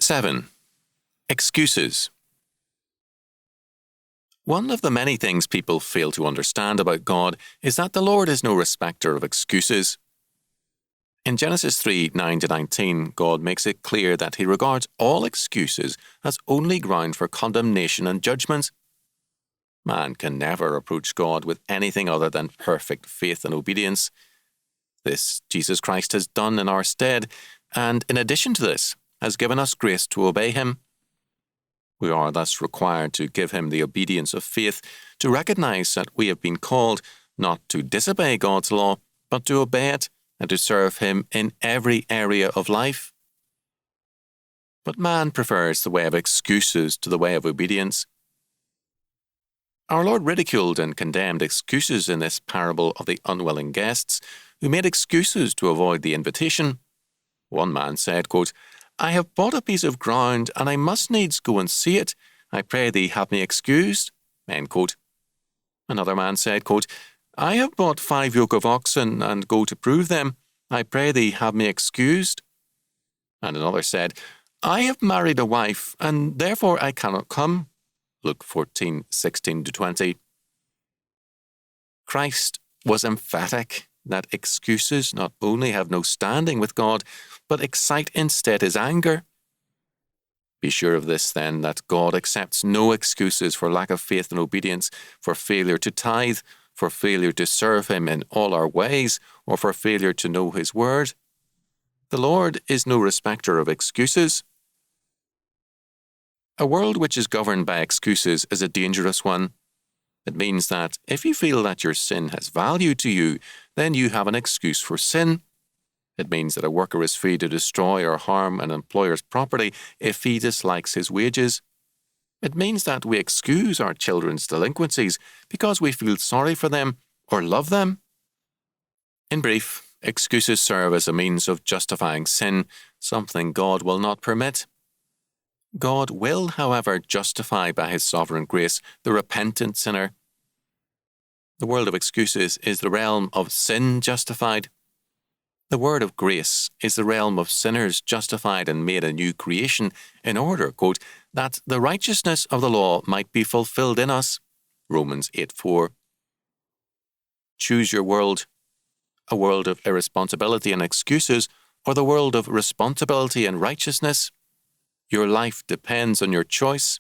7. Excuses. One of the many things people fail to understand about God is that the Lord is no respecter of excuses. In Genesis 3:9-19, God makes it clear that He regards all excuses as only ground for condemnation and judgment. Man can never approach God with anything other than perfect faith and obedience. This Jesus Christ has done in our stead, and in addition to this, has given us grace to obey Him. We are thus required to give Him the obedience of faith, to recognize that we have been called not to disobey God's law, but to obey it and to serve Him in every area of life. But man prefers the way of excuses to the way of obedience. Our Lord ridiculed and condemned excuses in this parable of the unwilling guests, who made excuses to avoid the invitation. One man said, quote, "I have bought a piece of ground, and I must needs go and see it. I pray thee have me excused." End quote. Another man said, quote, "I have bought 5 yoke of oxen, and go to prove them. I pray thee have me excused." And another said, "I have married a wife, and therefore I cannot come." Luke 14:16-20. Christ was emphatic that excuses not only have no standing with God, but excite instead His anger. Be sure of this, then, that God accepts no excuses for lack of faith and obedience, for failure to tithe, for failure to serve Him in all our ways, or for failure to know His word. The Lord is no respecter of excuses. A world which is governed by excuses is a dangerous one. It means that if you feel that your sin has value to you, then you have an excuse for sin. It means that a worker is free to destroy or harm an employer's property if he dislikes his wages. It means that we excuse our children's delinquencies because we feel sorry for them or love them. In brief, excuses serve as a means of justifying sin, something God will not permit. God will, however, justify by His sovereign grace the repentant sinner. The world of excuses is the realm of sin justified. The word of grace is the realm of sinners justified and made a new creation in order, quote, that the righteousness of the law might be fulfilled in us. Romans 8:4. Choose your world, a world of irresponsibility and excuses, or the world of responsibility and righteousness. Your life depends on your choice.